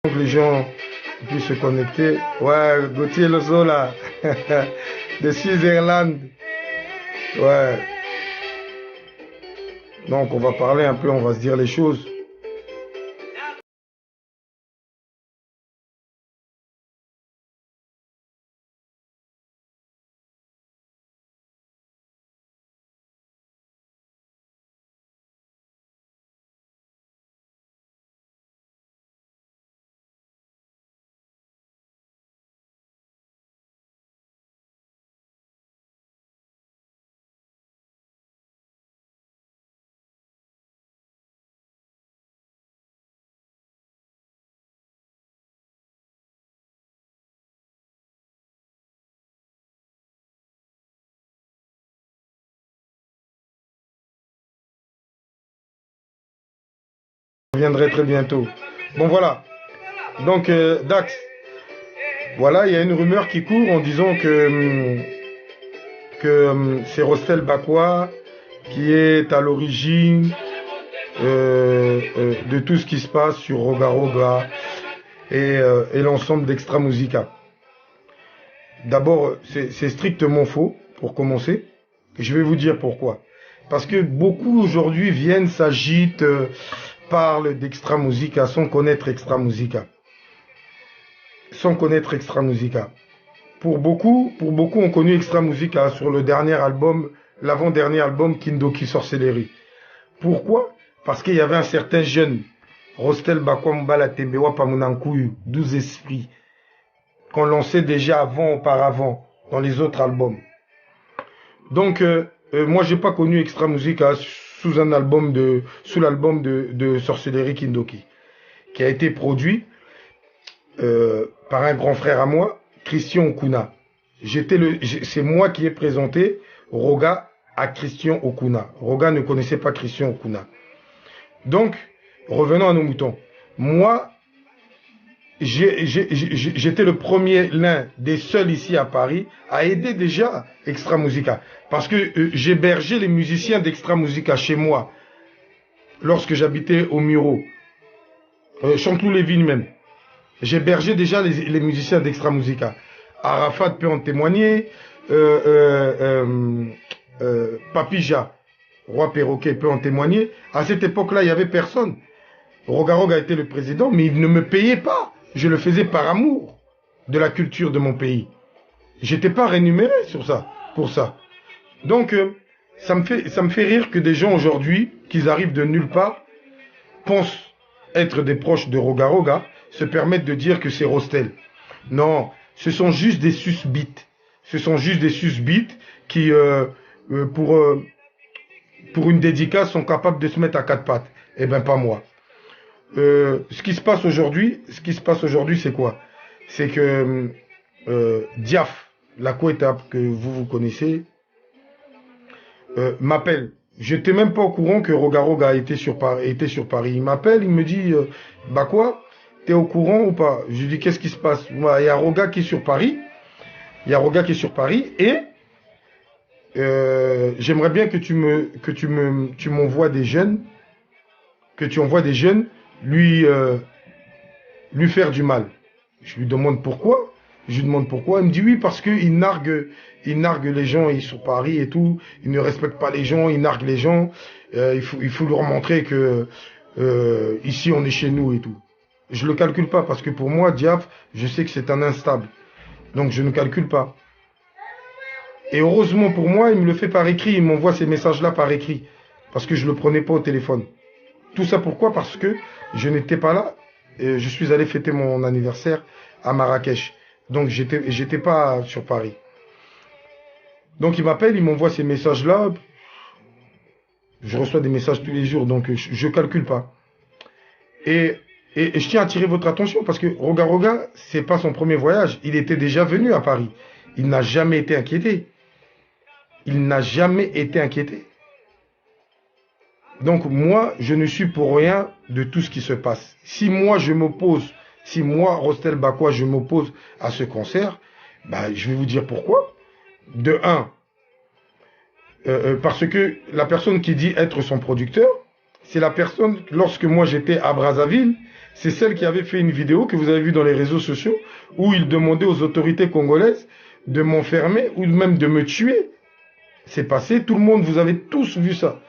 que les gens puissent se connecter. Ouais, Gauthier Lozo là, de Suisse-Irlande. Ouais. Donc on va parler un peu, on va se dire les choses. Je reviendrai très bientôt. Bon voilà. Donc Dax, voilà, il y a une rumeur qui court en disant que c'est Rostel Bakwa qui est à l'origine de tout ce qui se passe sur Roga Roga et l'ensemble d'Extra Musica. D'abord, c'est strictement faux, pour commencer. Je vais vous dire pourquoi. Parce que beaucoup aujourd'hui viennent, s'agitent, parlent d'Extra Musica sans connaître Extra Musica. Sans connaître Extra Musica. Pour beaucoup ont connu Extra Musica sur le dernier album, l'avant-dernier album Kindoki Sorcellerie. Pourquoi? Parce qu'il y avait un certain jeune, Rostel Bakwa Mbala Tembewa Pamunankuyu, 12 esprits, qu'on lançait déjà auparavant, dans les autres albums. Donc, moi, j'ai pas connu Extra Musica sous l'album de Sorcellerie Kindoki, qui a été produit par un grand frère à moi, Christian Okuna. C'est moi qui ai présenté Roga à Christian Okuna. Roga ne connaissait pas Christian Okuna. Donc, revenons à nos moutons. Moi, j'étais le premier, l'un des seuls ici à Paris, à aider déjà Extra Musica. Parce que j'hébergeais les musiciens d'Extra Musica chez moi, lorsque j'habitais au Muro. Chanteloup-les-Vignes même. J'hébergeais déjà les musiciens d'Extra Musica. Arafat peut en témoigner, Papija, Roi Perroquet peut en témoigner. À cette époque-là, il n'y avait personne. Roga Roga était le président, mais il ne me payait pas. Je le faisais par amour de la culture de mon pays. J'étais pas rémunéré pour ça. Donc, ça me fait rire que des gens aujourd'hui, qu'ils arrivent de nulle part, pensent être des proches de Roga Roga, se permettent de dire que c'est Rostel. Non, ce sont juste des susbites. Ce sont juste des susbites qui, pour une dédicace, sont capables de se mettre à quatre pattes. Eh ben, pas moi. Ce qui se passe aujourd'hui, c'est quoi? C'est que Diaf, la co-étape que vous connaissez, m'appelle. Je n'étais même pas au courant que Roga Roga était sur Paris. Il m'appelle, il me dit, bah quoi, t'es au courant ou pas? Je lui dis, qu'est-ce qui se passe? Il y a Roga qui est sur Paris. Et j'aimerais bien que tu m'envoies des jeunes, lui faire du mal. Je lui demande pourquoi. Il me dit oui, parce qu'il nargue les gens, ils sont Paris et tout. Il ne respecte pas les gens, il nargue les gens. Il faut leur montrer que ici on est chez nous et tout. Je le calcule pas parce que pour moi, Diaf, je sais que c'est un instable. Donc je ne calcule pas. Et heureusement pour moi, il me le fait par écrit. Il m'envoie ces messages-là par écrit. Parce que je le prenais pas au téléphone. Tout ça pourquoi? Parce que je n'étais pas là. Je suis allé fêter mon anniversaire à Marrakech. Donc j'étais pas sur Paris. Donc il m'appelle, il m'envoie ces messages-là. Je reçois des messages tous les jours, donc je calcule pas. Et je tiens à attirer votre attention parce que Roga Roga, c'est pas son premier voyage. Il était déjà venu à Paris. Il n'a jamais été inquiété. Donc moi, je ne suis pour rien de tout ce qui se passe. Si moi, Rostel Bakwa, je m'oppose à ce concert, bah, je vais vous dire pourquoi. De un, parce que la personne qui dit être son producteur, c'est la personne, lorsque moi j'étais à Brazzaville, c'est celle qui avait fait une vidéo que vous avez vue dans les réseaux sociaux, où il demandait aux autorités congolaises de m'enfermer ou même de me tuer. C'est passé, tout le monde, vous avez tous vu ça.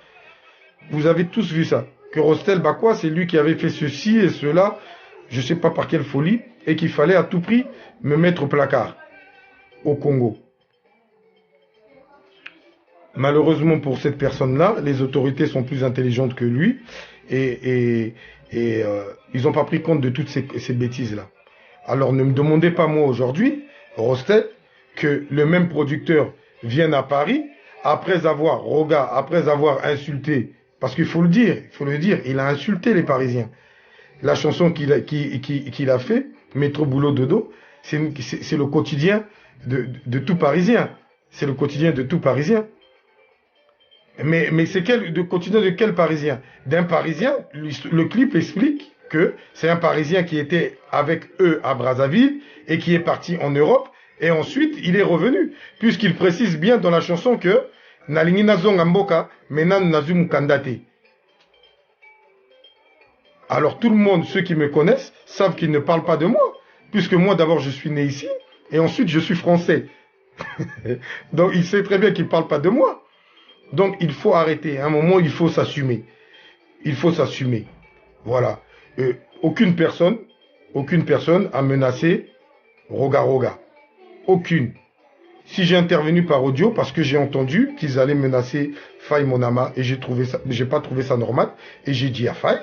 Vous avez tous vu ça. Que Rostel Bakwa, c'est lui qui avait fait ceci et cela, je ne sais pas par quelle folie, et qu'il fallait à tout prix me mettre au placard, au Congo. Malheureusement pour cette personne-là, les autorités sont plus intelligentes que lui, et ils n'ont pas pris compte de toutes ces bêtises-là. Alors ne me demandez pas moi aujourd'hui, Rostel, que le même producteur vienne à Paris, après avoir insulté, parce qu'il faut le dire, il a insulté les Parisiens. La chanson qu'il a fait, Métro Boulot Dodo, c'est le quotidien de tout Parisien. C'est le quotidien de tout Parisien. Mais c'est le quotidien de quel Parisien? D'un Parisien, le clip explique que c'est un Parisien qui était avec eux à Brazzaville et qui est parti en Europe, et ensuite il est revenu, puisqu'il précise bien dans la chanson que Nalingi Nazonga Mboka, Menan Nazum Kandate. Alors tout le monde, ceux qui me connaissent, savent qu'il ne parle pas de moi, puisque moi d'abord je suis né ici, et ensuite je suis français. Donc il sait très bien qu'il ne parle pas de moi. Donc il faut arrêter, à un moment il faut s'assumer. Il faut s'assumer. Voilà. Aucune personne a menacé Roga Roga. Aucune. Si j'ai intervenu par audio, parce que j'ai entendu qu'ils allaient menacer Faye Monama, et j'ai pas trouvé ça normal, et j'ai dit à Faye,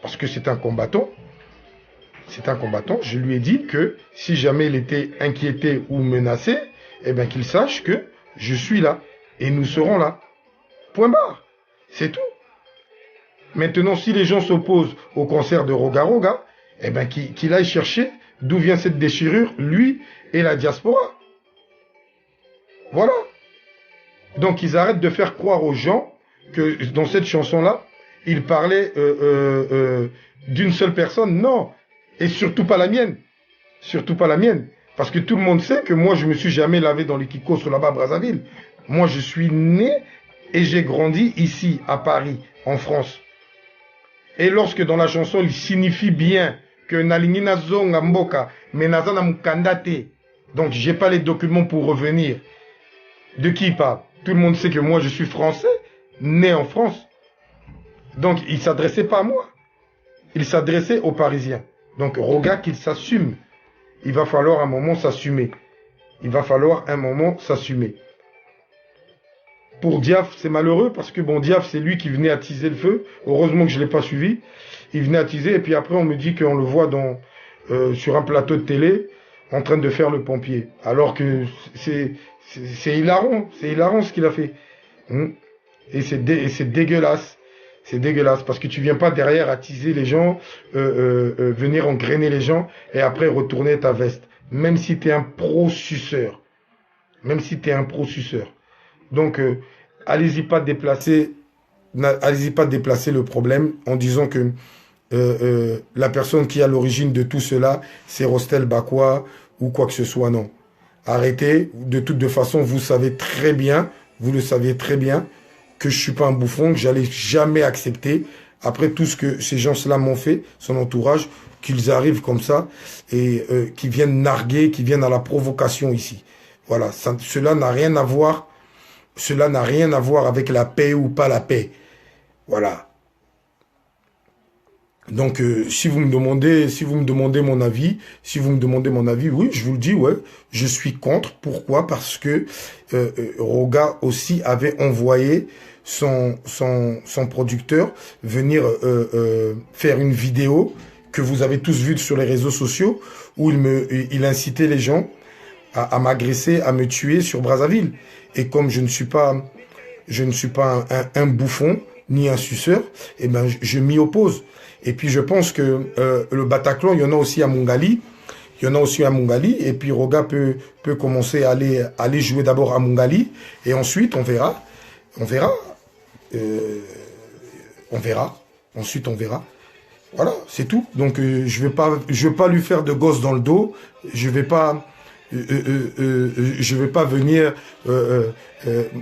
parce que c'est un combattant, je lui ai dit que si jamais il était inquiété ou menacé, eh bien qu'il sache que je suis là, et nous serons là. Point barre. C'est tout. Maintenant, si les gens s'opposent au concert de Roga Roga, eh bien qu'il aille chercher d'où vient cette déchirure, lui et la diaspora. Voilà. Donc ils arrêtent de faire croire aux gens que dans cette chanson-là, il parlait d'une seule personne. Non. Et surtout pas la mienne. Surtout pas la mienne. Parce que tout le monde sait que moi, je me suis jamais lavé dans les Kikos là-bas à Brazzaville. Moi, je suis né et j'ai grandi ici, à Paris, en France. Et lorsque dans la chanson, il signifie bien que Nalingina Zonga Mboka, Menazana Mukandate, donc j'ai pas les documents pour revenir. De qui il parle? Tout le monde sait que moi je suis français, né en France. Donc il s'adressait pas à moi. Il s'adressait aux Parisiens. Donc Roga qu'il s'assume. Il va falloir un moment s'assumer. Il va falloir un moment s'assumer. Pour Diaf, c'est malheureux parce que bon, Diaf, c'est lui qui venait attiser le feu. Heureusement que je ne l'ai pas suivi. Il venait attiser et puis après on me dit qu'on le voit sur un plateau de télé en train de faire le pompier. Alors que c'est hilarant. C'est hilarant ce qu'il a fait. Et c'est dégueulasse. C'est dégueulasse parce que tu viens pas derrière attiser les gens, venir engrainer les gens et après retourner ta veste. Même si tu es un pro-suceur. Même si tu es un pro-suceur. Donc, allez-y pas déplacer le problème en disant que la personne qui est à l'origine de tout cela, c'est Rostel Bakwa ou quoi que ce soit. Non. Arrêtez. De toute façon, vous le saviez très bien que je suis pas un bouffon, que j'allais jamais accepter, après tout ce que ces gens-là m'ont fait, son entourage, qu'ils arrivent comme ça et qu'ils viennent narguer, qu'ils viennent à la provocation ici. Voilà, cela n'a rien à voir. Cela n'a rien à voir avec la paix ou pas la paix. Voilà. Donc, si vous me demandez mon avis, oui, je vous le dis, ouais, je suis contre. Pourquoi? Parce que Roga aussi avait envoyé son producteur venir faire une vidéo que vous avez tous vue sur les réseaux sociaux où il incitait les gens à m'agresser, à me tuer sur Brazzaville. Et comme je ne suis pas un bouffon ni un suceur, eh ben je m'y oppose. Et puis je pense que le Bataclan, il y en a aussi à Mungali. Et puis Roga peut commencer à aller jouer d'abord à Mungali. Et ensuite, on verra. Ensuite, on verra. Voilà, c'est tout. Donc je vais pas lui faire de gosse dans le dos. Je vais pas je vais pas venir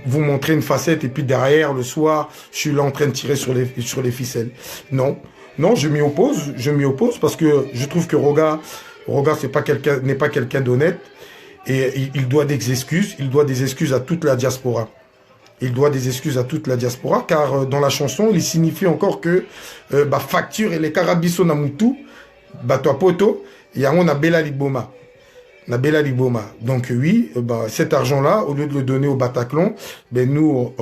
vous montrer une facette et puis derrière le soir je suis là en train de tirer sur les ficelles. Non, non, je m'y oppose parce que je trouve que Roga n'est pas quelqu'un d'honnête et il doit des excuses à toute la diaspora. Il doit des excuses à toute la diaspora car dans la chanson il signifie encore que facture et les carabiso namutu toi poto yango na bela liboma. Nabela Liboma. Donc oui, cet argent-là, au lieu de le donner au Bataclan, nous,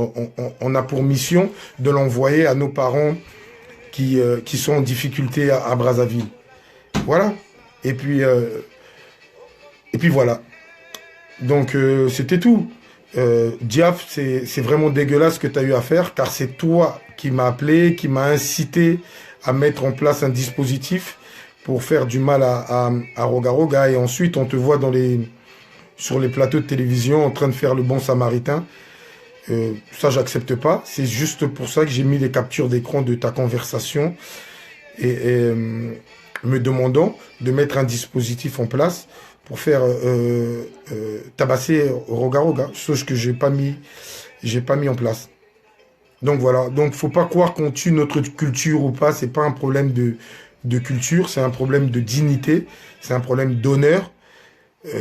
on a pour mission de l'envoyer à nos parents qui sont en difficulté à Brazzaville. Voilà. Et puis voilà. Donc c'était tout. Diaf, c'est vraiment dégueulasse ce que tu as eu à faire, car c'est toi qui m'as appelé, qui m'a incité à mettre en place un dispositif pour faire du mal à Roga Roga, et ensuite on te voit sur les plateaux de télévision en train de faire le bon samaritain. Ça j'accepte pas, c'est juste pour ça que j'ai mis les captures d'écran de ta conversation et me demandant de mettre un dispositif en place pour faire tabasser Roga Roga, chose que j'ai pas mis en place. Donc voilà, donc faut pas croire qu'on tue notre culture ou pas, c'est pas un problème de culture, c'est un problème de dignité, c'est un problème d'honneur.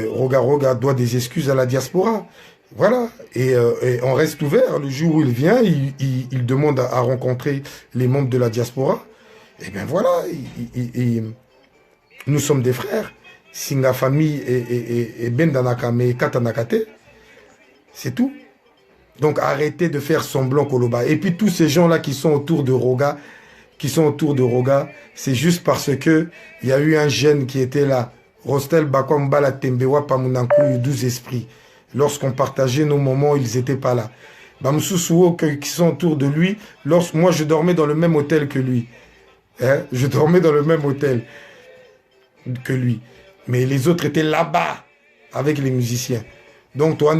Roga Roga doit des excuses à la diaspora. Voilà, et on reste ouvert. Le jour où il vient, il demande à rencontrer les membres de la diaspora. Et bien voilà, nous sommes des frères. Singa famille et Bendanaka me Katanakate, c'est tout. Donc arrêtez de faire semblant Koloba. Et puis tous ces gens-là qui sont autour de Roga, c'est juste parce que il y a eu un jeune qui était là. Rostel Bakwambala Tembewa Pamunankou 12 esprits. Lorsqu'on partageait nos moments, ils n'étaient pas là. Bamsusuo qui sont autour de lui, moi je dormais dans le même hôtel que lui. Hein? Je dormais dans le même hôtel que lui. Mais les autres étaient là-bas avec les musiciens. Donc toi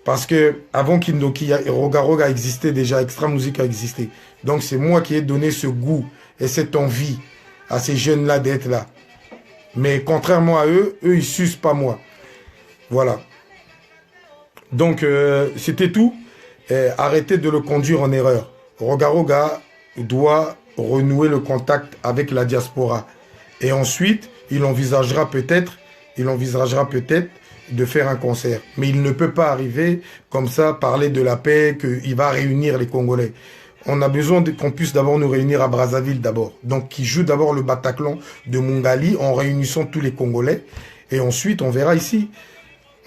parce que avant qu'Indoki Roga Roga existait déjà, Extra Musique a existé. Donc c'est moi qui ai donné ce goût et cette envie à ces jeunes-là d'être là. Mais contrairement à eux, ils sucent pas moi. Voilà. Donc c'était tout. Arrêtez de le conduire en erreur. Roga Roga doit renouer le contact avec la diaspora. Et ensuite, il envisagera peut-être de faire un concert. Mais il ne peut pas arriver comme ça, parler de la paix, qu'il va réunir les Congolais. On a besoin qu'on puisse d'abord nous réunir à Brazzaville d'abord. Donc, qui joue d'abord le Bataclan de Mungali en réunissant tous les Congolais. Et ensuite, on verra ici.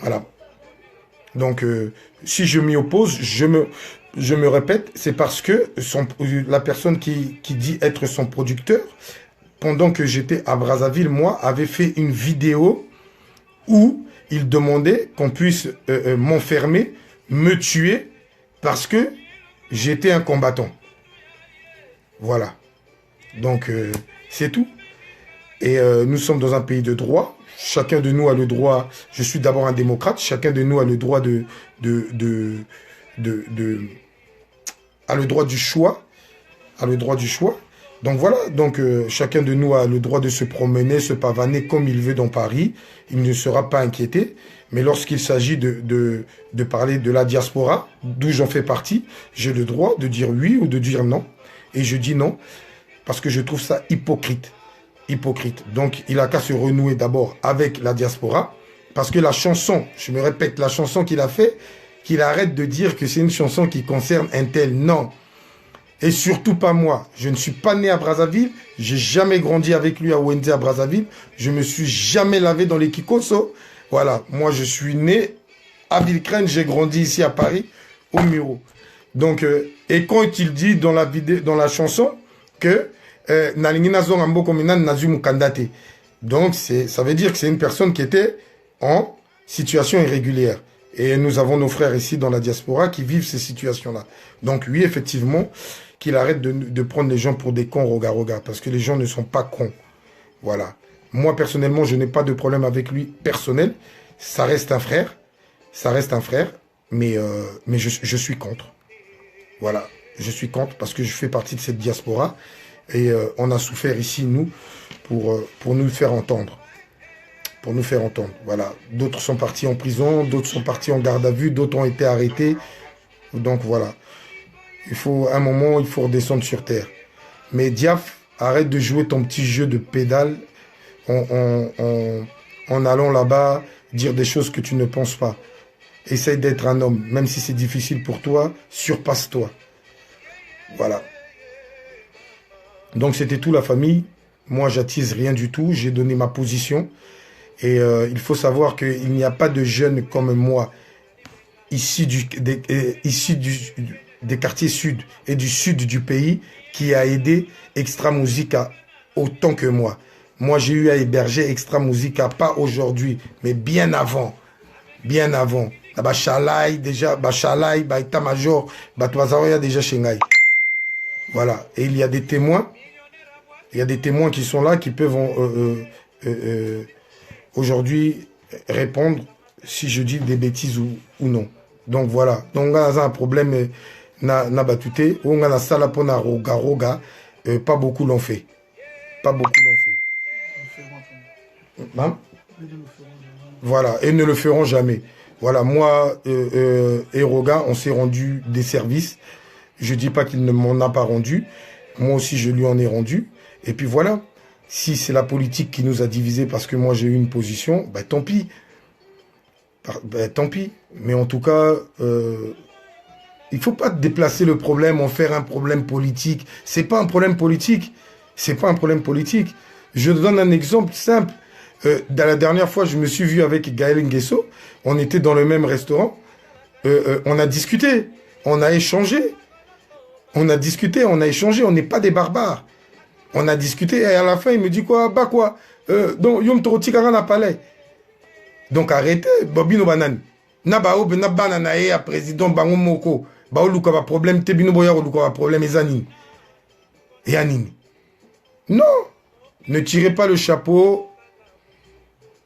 Voilà. Donc, si je m'y oppose, je me répète, c'est parce que la personne qui dit être son producteur, pendant que j'étais à Brazzaville, moi, avait fait une vidéo où il demandait qu'on puisse m'enfermer, me tuer, parce que j'étais un combattant. Voilà. Donc, c'est tout. Et nous sommes dans un pays de droit. Chacun de nous a le droit, je suis d'abord un démocrate, chacun de nous a le droit a le droit du choix. Donc voilà, donc chacun de nous a le droit de se promener, se pavaner comme il veut dans Paris. Il ne sera pas inquiété. Mais lorsqu'il s'agit de parler de la diaspora, d'où j'en fais partie, j'ai le droit de dire oui ou de dire non. Et je dis non, parce que je trouve ça hypocrite. Donc il a qu'à se renouer d'abord avec la diaspora, parce que la chanson, je me répète, la chanson qu'il a fait, qu'il arrête de dire que c'est une chanson qui concerne un tel. Non. Et surtout pas moi. Je ne suis pas né à Brazzaville. J'ai jamais grandi avec lui à Wendy à Brazzaville. Je me suis jamais lavé dans les Kikoso. Voilà. Moi, je suis né à Villecrène. J'ai grandi ici à Paris, au Muro. Donc, et quand il dit dans la chanson que donc, ça veut dire que c'est une personne qui était en situation irrégulière. Et nous avons nos frères ici dans la diaspora qui vivent ces situations-là. Donc oui, effectivement, qu'il arrête de prendre les gens pour des cons, Roga Roga, parce que les gens ne sont pas cons. Voilà. Moi, personnellement, je n'ai pas de problème avec lui personnel. Ça reste un frère. Mais je suis contre. Voilà. Je suis contre parce que je fais partie de cette diaspora. Et on a souffert ici, nous, pour nous faire entendre. Pour nous faire entendre, voilà. D'autres sont partis en prison, d'autres sont partis en garde à vue, d'autres ont été arrêtés. Donc voilà. À un moment, il faut redescendre sur terre. Mais Diaf, arrête de jouer ton petit jeu de pédale en allant là-bas dire des choses que tu ne penses pas. Essaye d'être un homme, même si c'est difficile pour toi, surpasse-toi. Voilà. Donc c'était tout la famille. Moi, j'attise rien du tout. J'ai donné ma position. Et il faut savoir qu'il n'y a pas de jeunes comme moi, issus des quartiers sud et du sud du pays, qui a aidé Extra Musica autant que moi. Moi, j'ai eu à héberger Extra Musica, pas aujourd'hui, mais bien avant. Bien avant. Bachalai, déjà, Bachalai, État-major, Batouazaoya, déjà Shenghai. Voilà. Et il y a des témoins. Il y a des témoins qui sont là, qui peuvent aujourd'hui répondre si je dis des bêtises ou non. Donc voilà. Donc on a un problème na batute. On a sala pona roga. Pas beaucoup l'ont fait. Pas beaucoup l'ont fait. Hein? Voilà. Et ne le feront jamais. Voilà. Moi et Roga, on s'est rendu des services. Je dis pas qu'il ne m'en a pas rendu. Moi aussi, je lui en ai rendu. Et puis voilà. Si c'est la politique qui nous a divisés parce que moi j'ai eu une position, ben tant pis. Ben, tant pis. Mais en tout cas, il ne faut pas déplacer le problème, en faire un problème politique. C'est pas un problème politique. C'est pas un problème politique. Je donne un exemple simple. La dernière fois, je me suis vu avec Gaël Nguesso. On était dans le même restaurant. On a discuté. On a échangé. On a discuté, on a échangé. On n'est pas des barbares. On a discuté et à la fin, il me dit quoi? Bah quoi? Donc, Yom Toroti Karana Palais. Donc, arrêtez, Bobino Banane. Nabao, Benabana, à président Bango Moko. Bao Luka va problème, Tebino Boya, Luka va problème, et Zanine. Et Anine. Non. Ne tirez pas le chapeau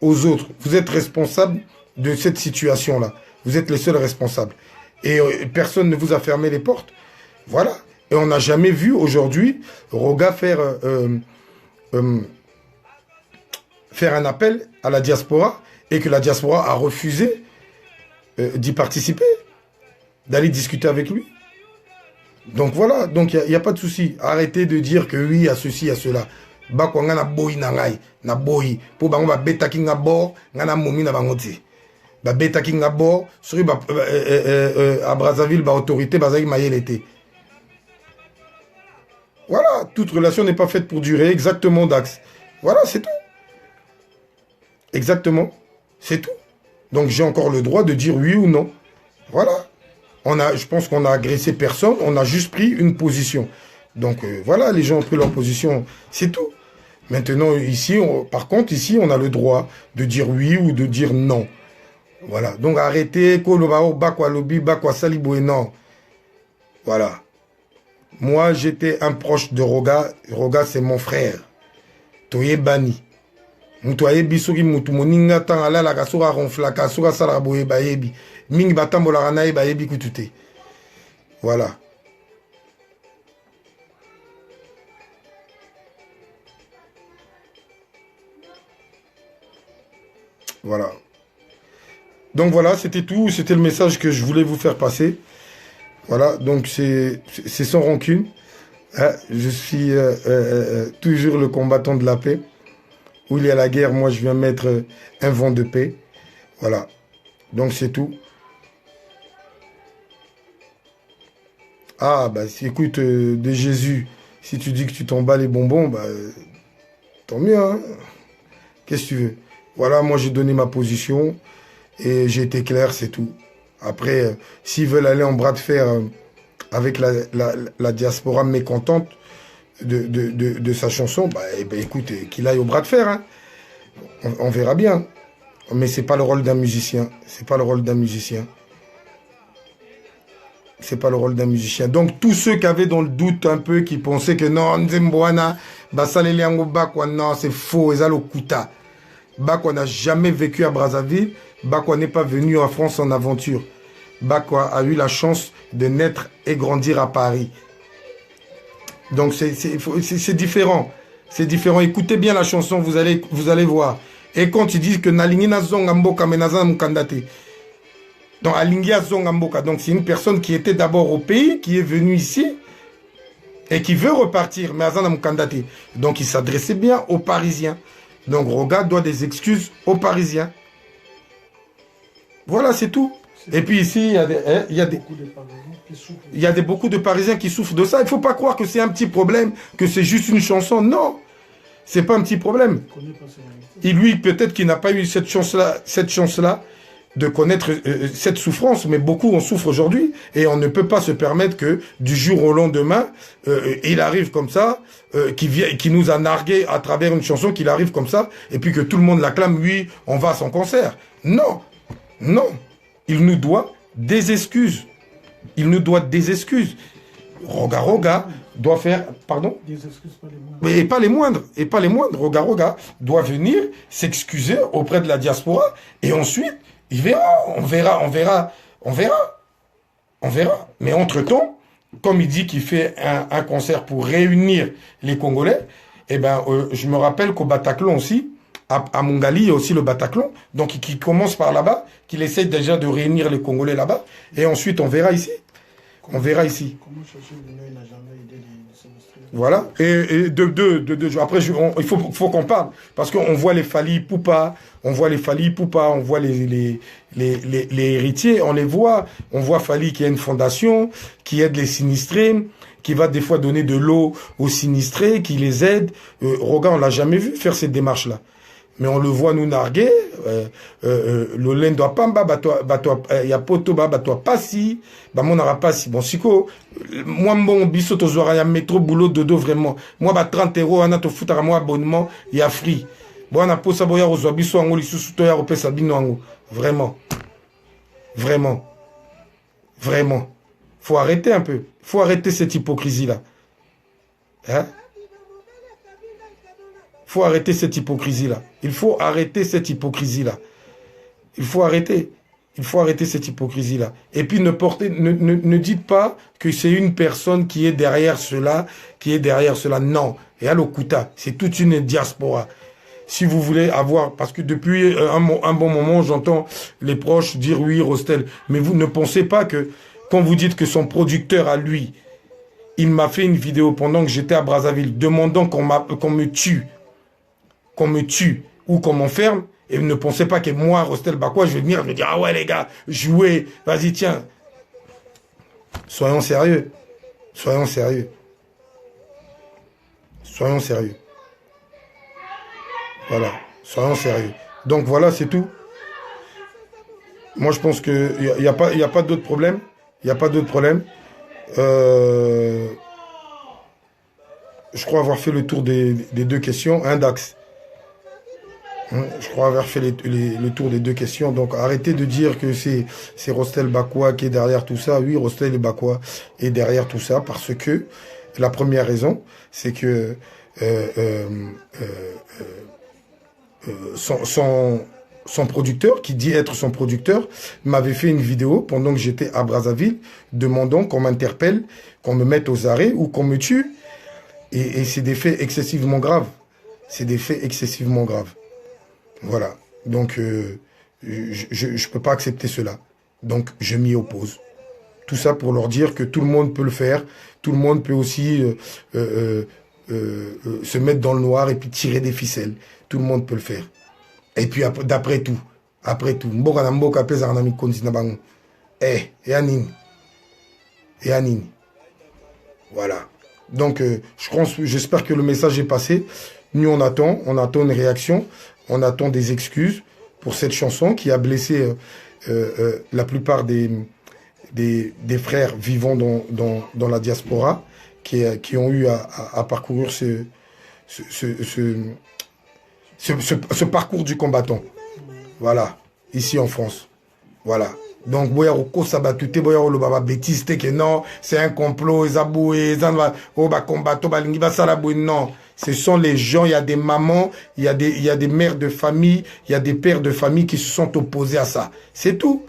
aux autres. Vous êtes responsable de cette situation-là. Vous êtes les seuls responsables. Et personne ne vous a fermé les portes. Voilà. Et on n'a jamais vu aujourd'hui Roga faire un appel à la diaspora et que la diaspora a refusé d'y participer, d'aller discuter avec lui. Donc voilà, donc il n'y a pas de souci. Arrêtez de dire que oui, à ceci, à cela. Bakwanga na boy nangai, na boy. Pour bango ba beta kinga bor, ngana momi na bangote. Ba beta kinga bor, sur à Brazzaville, ba autorité, bazaki mayelete. Voilà, toute relation n'est pas faite pour durer, exactement, Dax. Voilà, c'est tout. Exactement, c'est tout. Donc j'ai encore le droit de dire oui ou non. Voilà. Je pense qu'on a agressé personne, on a juste pris une position. Donc voilà, les gens ont pris leur position, c'est tout. Maintenant, ici, par contre, ici, on a le droit de dire oui ou de dire non. Voilà, donc arrêtez, Kolobao, Bakwa Lobi, Bakwa Salibo, non. Voilà. Moi, j'étais un proche de Roga. Roga, c'est mon frère. Toye Bani. Moutoye Bisouri Moutumoninga Tangala, la Kasura Ronflaka, Sura Salaboye Bayebi. Ming Batambola Ranae Bayebi Kutute. Voilà. Voilà. Donc voilà, c'était tout. C'était le message que je voulais vous faire passer. Voilà, donc c'est sans rancune. Hein, je suis toujours le combattant de la paix. Où il y a la guerre, moi je viens mettre un vent de paix. Voilà, donc c'est tout. Ah, bah écoute, de Jésus, si tu dis que tu t'en bats les bonbons, bah tant mieux, hein. Qu'est-ce que tu veux? Voilà, moi j'ai donné ma position et j'ai été clair, c'est tout. Après, s'ils veulent aller en bras de fer avec la diaspora mécontente de sa chanson, bah, écoute, qu'il aille au bras de fer. Hein. On verra bien. Mais c'est pas le rôle d'un musicien. C'est pas le rôle d'un musicien. C'est pas le rôle d'un musicien. Donc, tous ceux qui avaient dans le doute un peu, qui pensaient que non, Nzemboana, Basaleliango Bakwa, non, c'est faux, Ezalo Kuta. Bakwa n'a jamais vécu à Brazzaville. Bakwa n'est pas venu en France en aventure. Bakwa a eu la chance de naître et grandir à Paris. Donc c'est différent. C'est différent. Écoutez bien la chanson, vous allez voir. Et quand ils disent que Nalingi Nazonga Mboka Menaza Mukandate. Donc Alingi Azonga Mboka. Donc c'est une personne qui était d'abord au pays, qui est venue ici et qui veut repartir. Mais Azana Mukandate. Donc il s'adressait bien aux Parisiens. Donc Roga doit des excuses aux Parisiens. Voilà, c'est tout. Et puis ici, il y a beaucoup de Parisiens qui souffrent de ça. Il ne faut pas croire que c'est un petit problème, que c'est juste une chanson. Non, c'est pas un petit problème. Et lui, peut-être qu'il n'a pas eu cette chance-là de connaître cette souffrance, mais beaucoup en souffrent aujourd'hui. Et on ne peut pas se permettre que du jour au lendemain, il arrive comme ça, qui nous a nargué à travers une chanson, qu'il arrive comme ça, et puis que tout le monde l'acclame, oui, on va à son concert. Non, non. Il nous doit des excuses. Il nous doit des excuses. Roga doit faire... Pardon? Des excuses, pas les moindres. Mais et pas les moindres. Et pas les moindres. Roga doit venir s'excuser auprès de la diaspora. Et ensuite, il verra. On verra. Mais entre-temps, comme il dit qu'il fait un concert pour réunir les Congolais, eh ben, je me rappelle qu'au Bataclan aussi, à Mongali, il y a aussi le Bataclan, donc qui commence par là-bas, qu'il essaye déjà de réunir les Congolais là-bas, et ensuite on verra ici. On verra ici. Voilà. Et après, il faut qu'on parle, parce qu'on voit les Fali Poupa, on voit les héritiers, on les voit. On voit Fali qui a une fondation, qui aide les sinistrés, qui va des fois donner de l'eau aux sinistrés, qui les aide. Roga, on l'a jamais vu faire cette démarche-là. Mais on le voit nous narguer, le lendo pamba, ya poto ba toi passi, ba mon aura passi. Bon, siko, moi bon biso to zora ya métro boulot dodo vraiment. Moi ba 30 € ana to futara moi abonnement ya free. Bon na posa boya ozwa biso ango lisusu to ya opesa bino ango. Vraiment. Vraiment. Vraiment. Faut arrêter un peu. Faut arrêter cette hypocrisie là. Hein? Il faut arrêter cette hypocrisie-là. Il faut arrêter cette hypocrisie-là. Il faut arrêter. Il faut arrêter cette hypocrisie-là. Et puis ne dites pas que c'est une personne qui est derrière cela, Non. Et à l'Okuta, c'est toute une diaspora. Si vous voulez avoir... Parce que depuis un bon moment, j'entends les proches dire oui, Rostel. Mais vous ne pensez pas que quand vous dites que son producteur à lui, il m'a fait une vidéo pendant que j'étais à Brazzaville, demandant qu'on me tue ou qu'on m'enferme, et ne pensez pas que moi, Rostel Bakwa, je vais venir me dire, ah ouais les gars, jouez, vas-y tiens. Soyons sérieux. Soyons sérieux. Soyons sérieux. Voilà, soyons sérieux. Donc voilà, c'est tout. Moi je pense qu'il n'y a pas d'autre problème. Il n'y a pas d'autre problème. Je crois avoir fait le tour des deux questions. Un Dax. Je crois avoir fait le tour des deux questions. Donc arrêtez de dire que c'est Rostel Bakwa qui est derrière tout ça. Oui, Rostel Bakwa est derrière tout ça parce que la première raison, c'est que son producteur, qui dit être son producteur, m'avait fait une vidéo pendant que j'étais à Brazzaville, demandant qu'on m'interpelle, qu'on me mette aux arrêts ou qu'on me tue. Et c'est des faits excessivement graves. C'est des faits excessivement graves. Voilà. Donc, je ne peux pas accepter cela. Donc, je m'y oppose. Tout ça pour leur dire que tout le monde peut le faire. Tout le monde peut aussi se mettre dans le noir et puis tirer des ficelles. Tout le monde peut le faire. Et puis, d'après tout, Mboka Mboka pesa anami konzi na bango. Et Anine. Voilà. Donc, j'espère que le message est passé. Nous, on attend une réaction. On attend des excuses pour cette chanson qui a blessé la plupart des frères vivant dans la diaspora qui ont eu à parcourir ce parcours du combattant. Voilà, ici en France. Voilà. Donc, bêtise, que non, c'est un complot, non. Ce sont les gens, il y a des mamans, il y a des mères de famille, il y a des pères de famille qui se sont opposés à ça. C'est tout.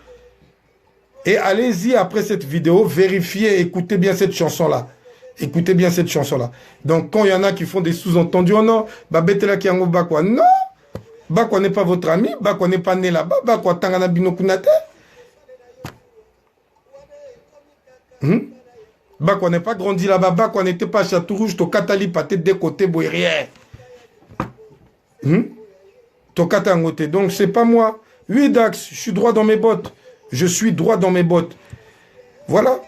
Et allez-y après cette vidéo, vérifiez, écoutez bien cette chanson-là. Écoutez bien cette chanson-là. Donc, quand il y en a qui font des sous-entendus, oh non, Babetela Kiango Bakwa, non, Bakwa n'est pas votre ami, Bakwa n'est pas né là-bas, Bakwa Tangana Binokunate. Bakwa n'est pas grandi là-bas, Bakwa n'était pas à Château-Rouge, to Katali Paté des côtés Boirière. To Katangote. Donc, c'est pas moi. Oui, Dax, je suis droit dans mes bottes. Je suis droit dans mes bottes. Voilà.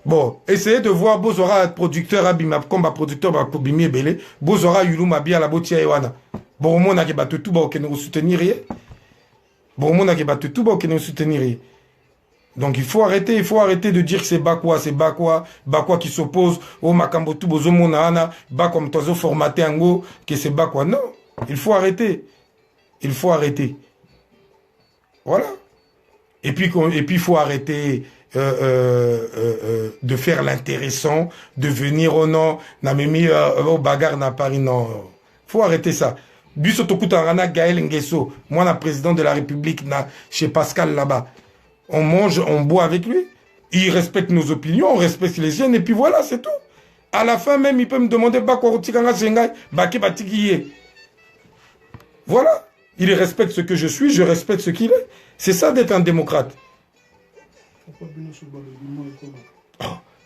Bon, essayez de voir Bozora producteur Abima comme producteur Bakobimi Ebele, Bozora Yulu Mabia la Botia Ewana. Bon, mon a battu tout bas nous soutenir. Bon, mon a battu tout bas nous soutenir. Donc il faut arrêter de dire que c'est Bakwa qui s'oppose au Makambo tout bozo monana, Bakom tozo formaté ango que c'est Bakwa. Non, il faut arrêter. Il faut arrêter. Voilà. Et puis il faut arrêter de faire l'intéressant, de venir au nom, n'a mis au bagarre à Paris, non. Faut arrêter ça. Busso Tokutangana Gaël Nguesso, moi, la président de la République, chez Pascal là-bas. On mange, on boit avec lui. Il respecte nos opinions, on respecte les jeunes, et puis voilà, c'est tout. À la fin même, il peut me demander voilà. Il respecte ce que je suis, je respecte ce qu'il est. C'est ça d'être un démocrate.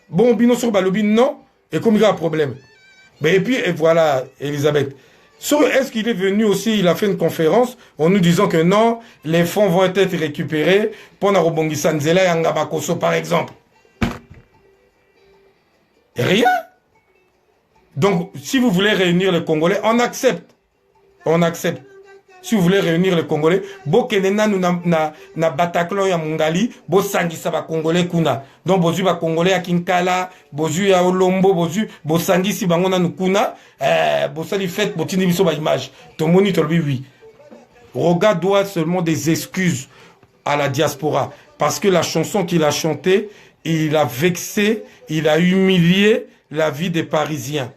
Bon, Bino sur Balobi, non. Et comme il y a un problème. Mais et puis, et voilà, Elisabeth. Est-ce qu'il est venu aussi, il a fait une conférence en nous disant que non, les fonds vont être récupérés pour Narobongi Sanzela et Angabakoso, par exemple. Et rien. Donc, si vous voulez réunir les Congolais, on accepte. On accepte. Si vous voulez réunir les Congolais, Bokenena nous na Bataclan ya Mungali, bo sangisa ba Congolais kuna. Donc bozu ba Congolais à Kinkala, bozu ya Olombo, bo sangisi bangona nous kuna, bo sali fait botini biso ba image. Ton moniteur oui. Roga doit seulement des excuses à la diaspora parce que la chanson qu'il a chantée, il a vexé, il a humilié la vie des Parisiens.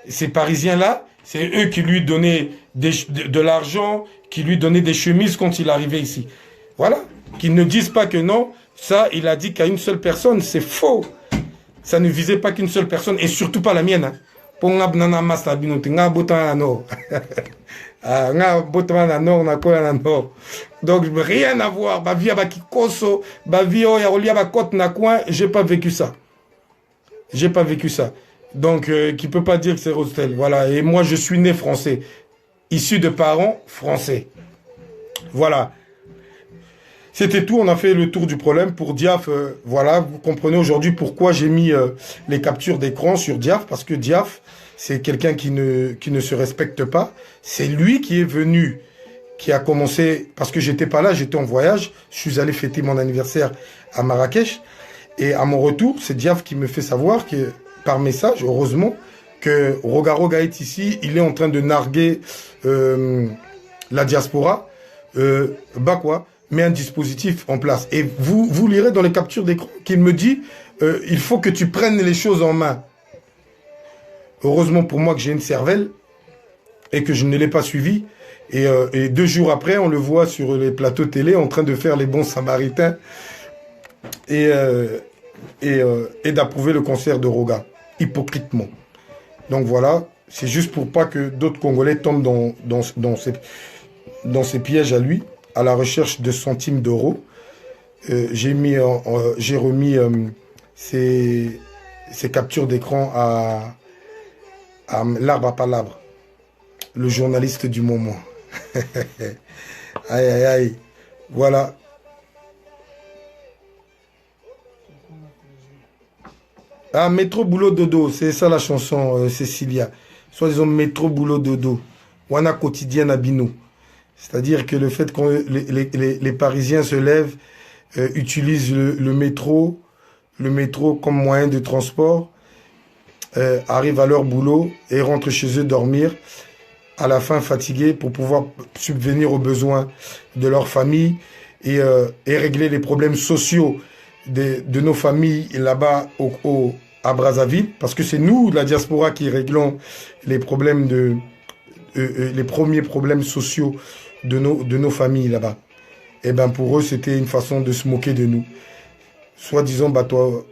Ces Parisiens-là, c'est eux qui lui donnaient de l'argent, qui lui donnaient des chemises quand il arrivait ici. Voilà. Qu'ils ne disent pas que non, ça, il a dit qu'à une seule personne. C'est faux. Ça ne visait pas qu'une seule personne, et surtout pas la mienne. Donc, rien à voir. J'ai pas vécu ça. J'ai pas vécu ça. Donc, qui peut pas dire que c'est Rostel. Voilà. Et moi, je suis né français. Issu de parents français. Voilà. C'était tout. On a fait le tour du problème. Pour Diaf, voilà. Vous comprenez aujourd'hui pourquoi j'ai mis les captures d'écran sur Diaf. Parce que Diaf, c'est quelqu'un qui ne se respecte pas. C'est lui qui est venu, qui a commencé, parce que j'étais pas là, j'étais en voyage. Je suis allé fêter mon anniversaire à Marrakech. Et à mon retour, c'est Diaf qui me fait savoir que, par message, heureusement, que Roga Roga est ici, il est en train de narguer la diaspora, Bakwa met un dispositif en place. Et vous lirez dans les captures d'écran qu'il me dit, il faut que tu prennes les choses en main. Heureusement pour moi que j'ai une cervelle et que je ne l'ai pas suivi. Et 2 jours après, on le voit sur les plateaux télé en train de faire les bons samaritains et d'approuver le concert de Roga, hypocritement. Donc voilà, c'est juste pour pas que d'autres Congolais tombent dans ces pièges à lui, à la recherche de centimes d'euros. J'ai remis ces captures d'écran à l'arbre à palabre, le journaliste du moment. Aïe, aïe, aïe. Voilà. Ah, métro, boulot, dodo. C'est ça la chanson, Cécilia. Soit disons métro, boulot, dodo. Wana quotidien à Bino. C'est-à-dire que le fait que les Parisiens se lèvent, utilisent le métro comme moyen de transport, arrivent à leur boulot et rentrent chez eux dormir, à la fin fatigués pour pouvoir subvenir aux besoins de leur famille et régler les problèmes sociaux de nos familles là-bas à Brazzaville, parce que c'est nous, la diaspora, qui réglons les problèmes les premiers problèmes sociaux de nos familles là-bas. Et ben pour eux, c'était une façon de se moquer de nous. Soi-disant, bato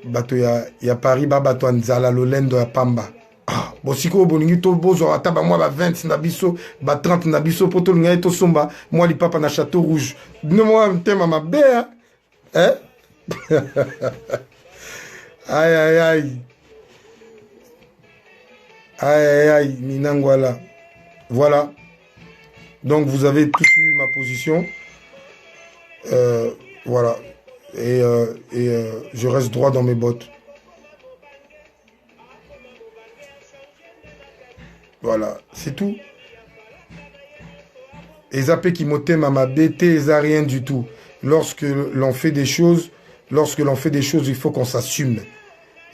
ya Paris, bato Nzala, Lolendo, ya Pamba. Ah, bon, si ko boningi to bozo ataba moi ba 20 na biso, ba 30 na biso poto ngai to somba, moi li papa na Château Rouge. Non moi m'tema ma bé hein? Aïe aïe aïe. Aïe aïe aïe, Minangwala. Voilà. Donc vous avez tous eu ma position. Voilà. Et je reste droit dans mes bottes. Voilà, c'est tout. Et zappé qui m'ôtait ma bêté, rien du tout. Lorsque l'on fait des choses, il faut qu'on s'assume.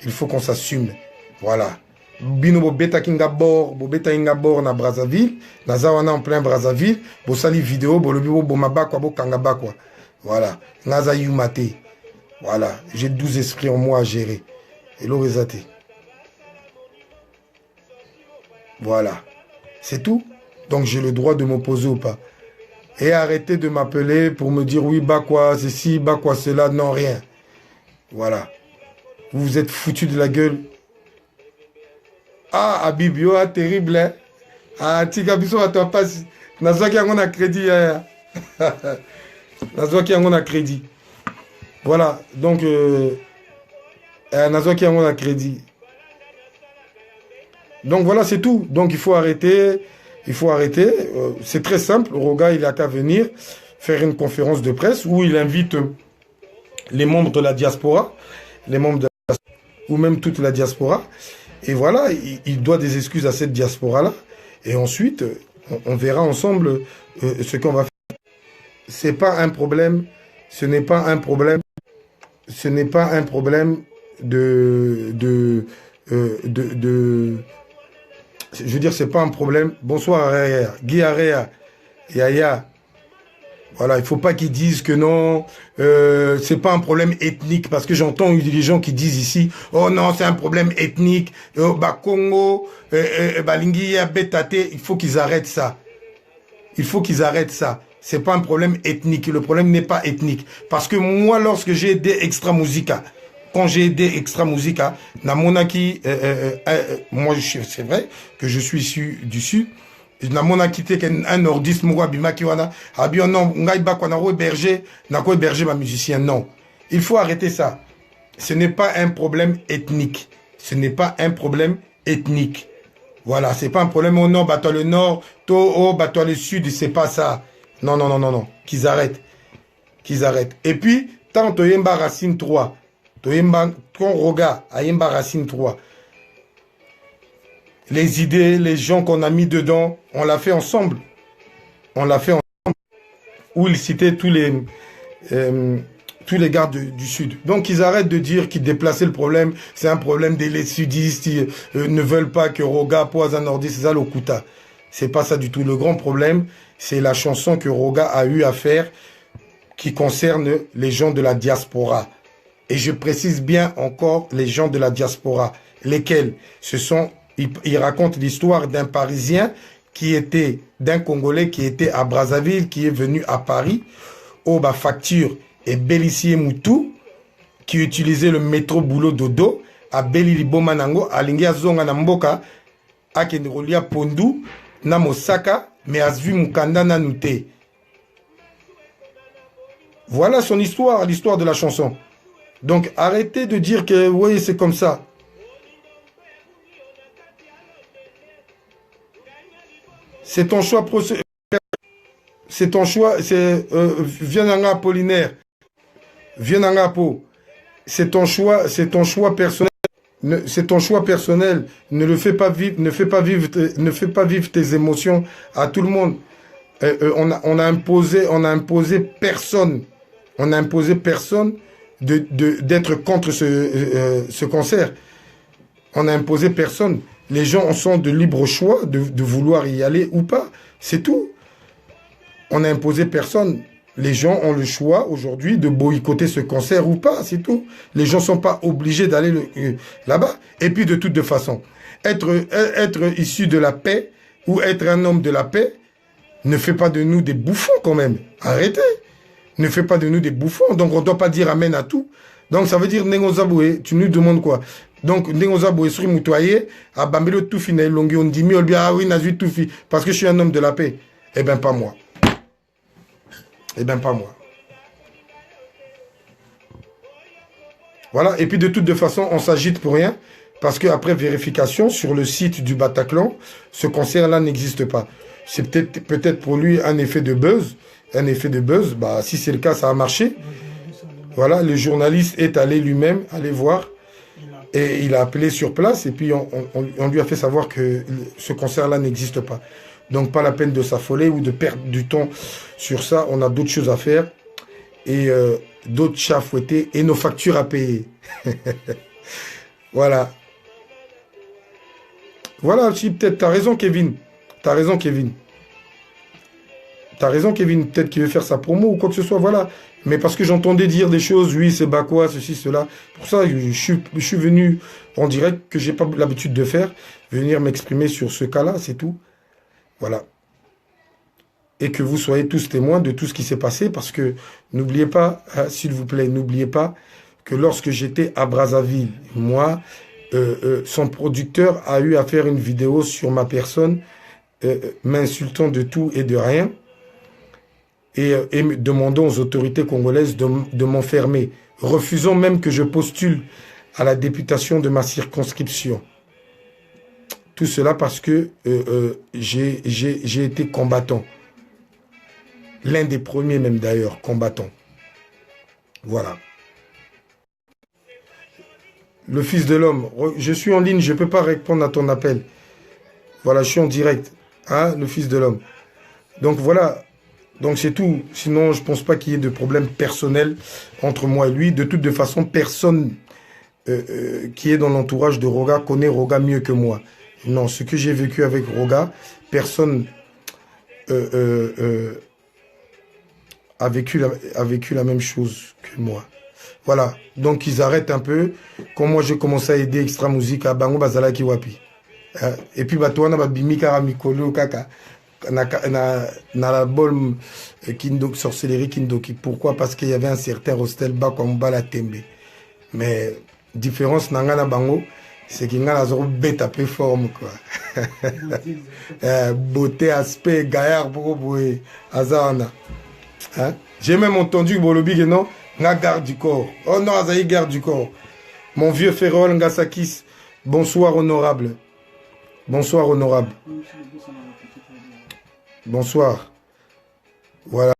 Il faut qu'on s'assume. Voilà. Bino bo beta kinga bor, bo beta inga bor na Brazzaville, na zawana en plein Brazzaville, bo sali vidéo, bo lobi bo mabakwa, bo kangabakwa. Voilà. Naza yumate. Voilà. J'ai 12 esprits en moi à gérer. Et l'orezate. Voilà. C'est tout. Donc j'ai le droit de m'opposer ou pas. Et arrêtez de m'appeler pour me dire oui, bah quoi, ceci, bah quoi, cela, non, rien. Voilà. Vous vous êtes foutu de la gueule. Ah, Abibio, ah, terrible, hein. Ah, Tigabiso, à toi, passe. Nazwa qui a crédit, Nazwa qui a crédit. Voilà. Donc, Nazwa qui a crédit. Donc voilà, c'est tout. Donc il faut arrêter. Il faut arrêter. C'est très simple. Roga, il a qu'à venir faire une conférence de presse où il invite les membres de la diaspora, ou même toute la diaspora. Et voilà, il doit des excuses à cette diaspora-là. Et ensuite, on verra ensemble ce qu'on va faire. C'est pas un problème. Ce n'est pas un problème. Ce n'est pas un problème je veux dire, c'est pas un problème. Bonsoir, Aréa. Guy Aréa. Yaya. Voilà, il faut pas qu'ils disent que non, c'est pas un problème ethnique, parce que j'entends des gens qui disent ici, oh non, c'est un problème ethnique, Congo, Linguia, Betate, il faut qu'ils arrêtent ça. Il faut qu'ils arrêtent ça. C'est pas un problème ethnique, le problème n'est pas ethnique. Parce que moi, lorsque j'ai aidé Extra Musica, quand j'ai aidé Extra Musica, Namonaki, moi c'est vrai que je suis issu du Sud, Namonaki un nordiste, moi bimaki wana, abi non, ngai ba kwana ko héberger, na ko héberger ma musicien, non. Il faut arrêter ça. Ce n'est pas un problème ethnique. Ce n'est pas un problème ethnique. Voilà, c'est pas un problème au nord, toi le nord, toi le sud, c'est pas ça. Non, non, non, non, non. Qu'ils arrêtent. Qu'ils arrêtent. Et puis, tant Toyemba Racine 3, quand Roga a Yemba Racine 3, les idées, les gens qu'on a mis dedans, on l'a fait ensemble. On l'a fait ensemble. Où il citait tous les gars du Sud. Donc ils arrêtent de dire qu'ils déplaçaient le problème. C'est un problème des sudistes. Ils ne veulent pas que Roga pose un nordiste. C'est ça l'Okuta. C'est pas ça du tout. Le grand problème, c'est la chanson que Roga a eu à faire qui concerne les gens de la diaspora. Et je précise bien encore les gens de la diaspora. Lesquels? Ce sont, il raconte l'histoire d'un Parisien d'un Congolais qui était à Brazzaville, qui est venu à Paris, au facture et Bélissier Moutou, qui utilisait le métro boulot dodo, à Belilibo Manango, à Lingia Zonga Namboka, à Kendrolia Pondu, na Mosaka, mais à Zvi Mukanda Nanute. Voilà son histoire, l'histoire de la chanson. Donc arrêtez de dire que oui, c'est comme ça. C'est ton choix. C'est ton choix. C'est Viananga Apollinaire. Viananga Po. C'est ton choix personnel. C'est ton choix personnel. Ne le fais pas vivre. Ne fais pas vivre tes émotions à tout le monde. On a imposé personne. On a imposé personne d'être contre ce concert. On a imposé personne. Les gens sont de libre choix de vouloir y aller ou pas. C'est tout. On a imposé personne. Les gens ont le choix aujourd'hui de boycotter ce concert ou pas. C'est tout. Les gens ne sont pas obligés d'aller là-bas. Et puis de toute façon, être issu de la paix ou être un homme de la paix ne fait pas de nous des bouffons quand même. Arrêtez. Ne fait pas de nous des bouffons. Donc on ne doit pas dire amen à tout. Donc ça veut dire Nengo Zaboué, tu nous demandes quoi? Donc Nengo Zaboué serait moutoyé, à Bambelo Toufi, Longi, on dit, ah oui, Nazu Toufi, parce que je suis un homme de la paix. Eh bien, pas moi. Eh bien, pas moi. Voilà, et puis de toute façon, on s'agite pour rien, parce qu'après vérification, sur le site du Bataclan, ce concert-là n'existe pas. C'est peut-être pour lui un effet de buzz. Un effet de buzz, bah, si c'est le cas, ça a marché. Voilà, le journaliste est allé lui-même, aller voir, et il a appelé sur place, et puis on lui a fait savoir que ce concert-là n'existe pas. Donc pas la peine de s'affoler ou de perdre du temps sur ça, on a d'autres choses à faire, et d'autres chats à fouetter, et nos factures à payer. Voilà. Voilà, si peut-être, t'as raison Kevin, t'as raison Kevin. T'as raison, Kevin, peut-être qu'il veut faire sa promo ou quoi que ce soit, voilà. Mais parce que j'entendais dire des choses, oui, c'est bas quoi, ceci, cela. Pour ça, je suis venu en direct, que j'ai pas l'habitude de faire, venir m'exprimer sur ce cas-là, c'est tout. Voilà. Et que vous soyez tous témoins de tout ce qui s'est passé, parce que n'oubliez pas, hein, s'il vous plaît, n'oubliez pas que lorsque j'étais à Brazzaville, moi, son producteur a eu à faire une vidéo sur ma personne, m'insultant de tout et de rien, et demandant aux autorités congolaises de m'enfermer, refusant même que je postule à la députation de ma circonscription. Tout cela parce que j'ai été combattant. L'un des premiers même d'ailleurs, combattant. Voilà. Le Fils de l'homme, je suis en ligne, je ne peux pas répondre à ton appel. Voilà, je suis en direct. Hein, le Fils de l'homme. Donc voilà. Donc c'est tout. Sinon, je ne pense pas qu'il y ait de problème personnel entre moi et lui. De toute façon, personne qui est dans l'entourage de Roga connaît Roga mieux que moi. Non, ce que j'ai vécu avec Roga, personne a vécu la même chose que moi. Voilà. Donc ils arrêtent un peu. Quand moi j'ai commencé à aider Extra Musique à Bango Bazala Kiwapi. Et puis Batouana Babimi Karamikolo Kaka. Na l'album Sorcellerie Kindoki. Pourquoi? Parce qu'il y avait un certain Rostel Bakwambala Tembe. Mais différence Nangana Bango, c'est qu'il y a une bête à peu forme, quoi. Beauté, aspect, gaillard, beaucoup, Azana. Hein? J'ai même entendu que Bolobi, non, nga garde du corps. Oh non, Azaï garde du corps. Mon vieux Ferrol Ngasakis, bonsoir honorable. Bonsoir honorable. Bonsoir. Voilà.